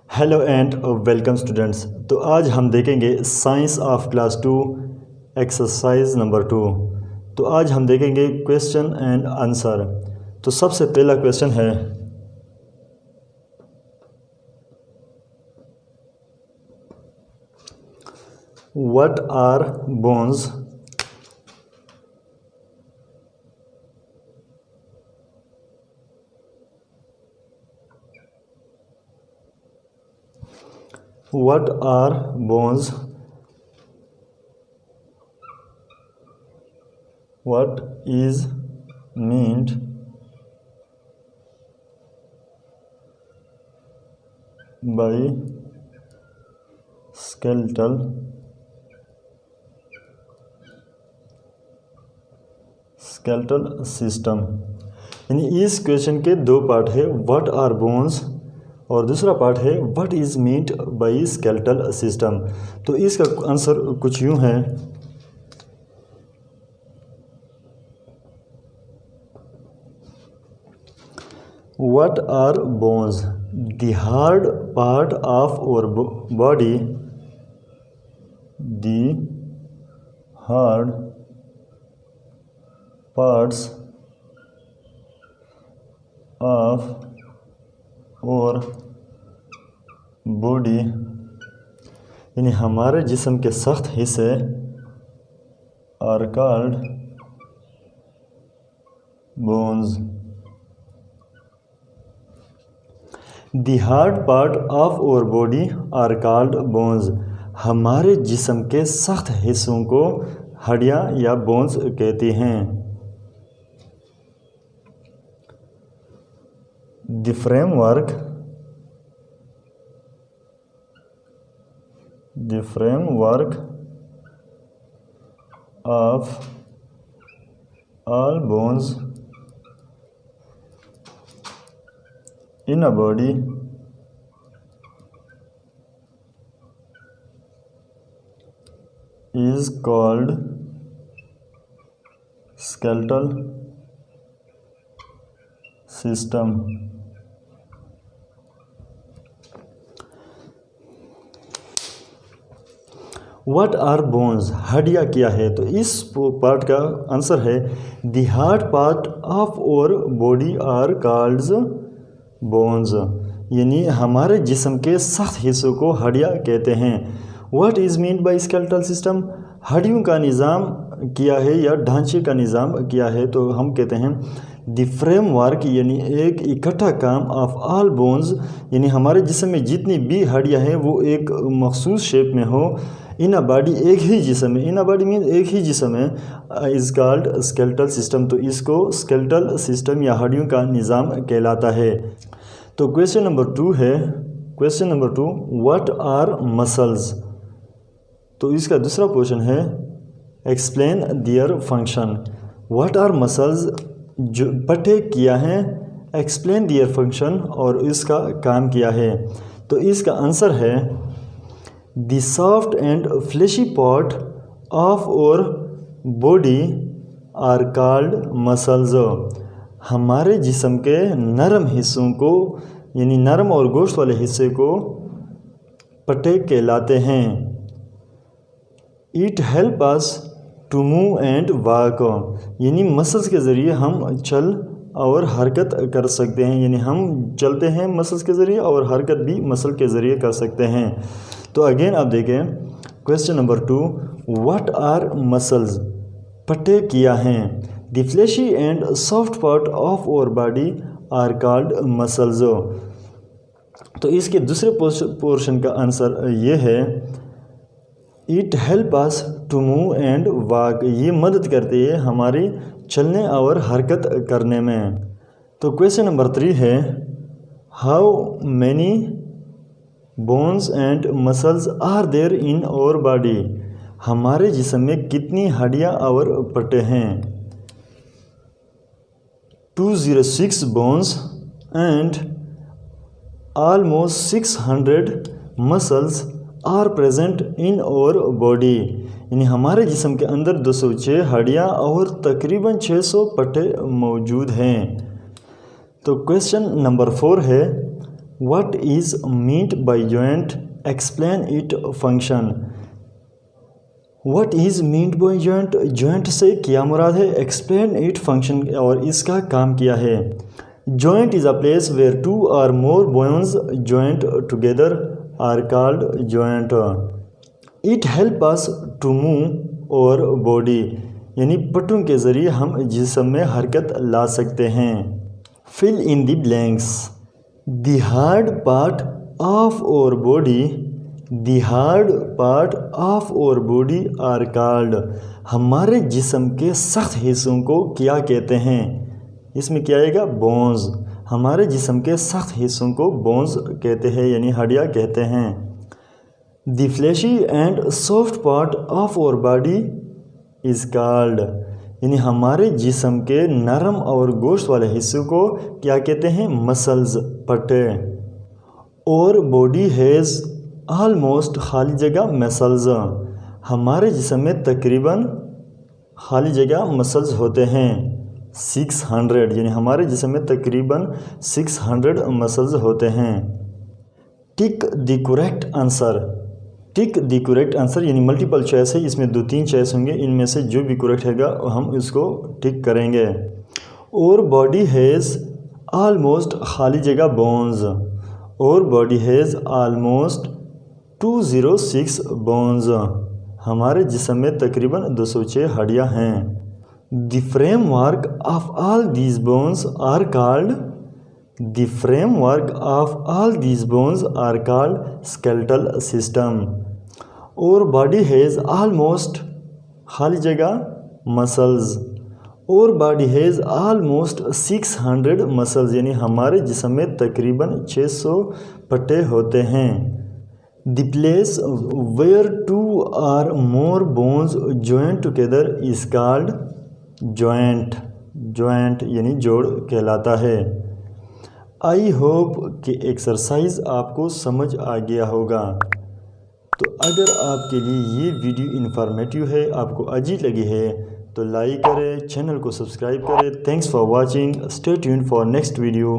Hello and welcome students. तो आज हम देखेंगे science of class 2 exercise number 2। तो आज हम देखेंगे क्वेश्चन एंड आंसर। तो सबसे पहला क्वेश्चन है, what are bones? What are bones? What is meant by skeletal system? यानी इस क्वेश्चन के दो पार्ट है, व्हाट आर बोन्स और दूसरा पार्ट है what is meant by skeletal system. तो इसका आंसर कुछ यूँ है, what are bones? The hard part of our body, the hard parts of our body, यानी हमारे जिस्म के सख्त हिस्से are called bones. The hard part of our body are called bones. हमारे जिस्म के सख्त हिस्सों को हड्डियाँ या बोन्स कहते हैं। The framework of all bones in a body is called skeletal system. What are bones? हड्डियाँ क्या है? तो इस पार्ट का आंसर है, the hard part of our body are called bones. यानी हमारे जिस्म के सख्त हिस्सों को हड्डियाँ कहते हैं। What is mean by skeletal system? हड्डियों का निज़ाम किया है या ढांचे का निज़ाम किया है, तो हम कहते हैं द फ्रेमवर्क, यानी एक इकट्ठा काम ऑफ ऑल बोन्स, यानी हमारे जिस्म में जितनी भी हड्डियाँ हैं वो एक मखसूस शेप में हो, इन अ बॉडी, एक ही जिस्म में, इन अ बॉडी मीन एक ही जिस्म है, इज़ कॉल्ड स्केलेटल सिस्टम। तो इसको स्केलेटल सिस्टम या हड्डियों का निज़ाम कहलाता है। तो क्वेश्चन नंबर 2 है, question number 2, what are muscles? तो इसका दूसरा क्वेश्चन है, explain their function. What are muscles? जो पढ़े किया है, एक्सप्लेन दियर फंक्शन, और इसका काम किया है। तो इसका आंसर है, the soft and fleshy part of our body are called muscles. हमारे जिस्म के नरम हिस्सों को, यानी नरम और गोश्त वाले हिस्से को पट्टे कहलाते हैं। It help us to move and walk, यानी मसल्स के ज़रिए हम चल और हरकत कर सकते हैं, यानी हम चलते हैं मसल्स के ज़रिए और हरकत भी मसल के ज़रिए कर सकते हैं। तो अगेन आप देखें question number 2, what are muscles? पट्टे किया हैं, the fleshy and soft part of our body are called muscles. तो इसके दूसरे पोर्शन का आंसर ये है, it help us to move and walk. ये मदद करती है हमारी चलने और हरकत करने में। तो क्वेश्चन नंबर 3 है, how many bones and muscles are there in our body? हमारे जिस्म में कितनी हड्डियाँ और पट्टे हैं? 206 bones and almost 600 muscles are present in our body, यानी हमारे जिस्म के अंदर 206 हड्डियाँ और तकरीबन 600 पट्टे मौजूद हैं। तो क्वेश्चन नंबर 4 है, What is meant by joint? Explain its function. What is meant by joint? joint से क्या मुराद है? Explain its function, और इसका काम क्या है? Joint is a place where two or more bones joined together are called joint. It helps us to move our body. यानी पट्टों के ज़रिए हम जिस्म में हरकत ला सकते हैं. Fill in the blanks. The hard part of our body, the hard part of our body are called. हमारे जिस्म के सख्त हिस्सों को क्या कहते हैं? इसमें क्या आएगा? बोन्स. हमारे जिस्म के सख्त हिस्सों को बोन्स कहते हैं, यानी हड्डियाँ कहते हैं. The fleshy and soft part of our body is called. यानी हमारे जिस्म के नरम और गोश्त वाले हिस्सों को क्या कहते हैं? मसल्स, पट्टे. और बॉडी हैज़ ऑलमोस्ट खाली जगह मसल्स. हमारे जिस्म में तकरीबन खाली जगह मसल्स होते हैं 600. यानी हमारे जिस्म में तकरीबन 600 मसल्स होते हैं. Tick the correct answer. Tick the correct answer यानी मल्टीपल चॉइस है, इसमें 2-3 चॉइस होंगे, इनमें से जो भी करेक्ट होगा हम इसको टिक करेंगे. और बॉडी हैज़ ऑलमोस्ट खाली जगह बोन्स. और बॉडी हैज़ ऑलमोस्ट 206 बोन्स. हमारे जिस्म में तकरीबन 206 हड्डियाँ हैं. The framework of all these bones are called. The framework of all these bones are called skeletal system. और body has almost खाली जगह muscles. और body has almost 600 muscles. यानी हमारे जिस्म में तकरीबन 600 पट्टे होते हैं. The place where two or more bones join together is called joint. joint यानी जोड़ कहलाता है. आई होप कि एक्सरसाइज आपको समझ आ गया होगा. तो अगर आपके लिए ये वीडियो इन्फॉर्मेटिव है, आपको अच्छी लगी है, तो लाइक करें, चैनल को सब्सक्राइब करें. Thanks for watching. Stay tuned for next video.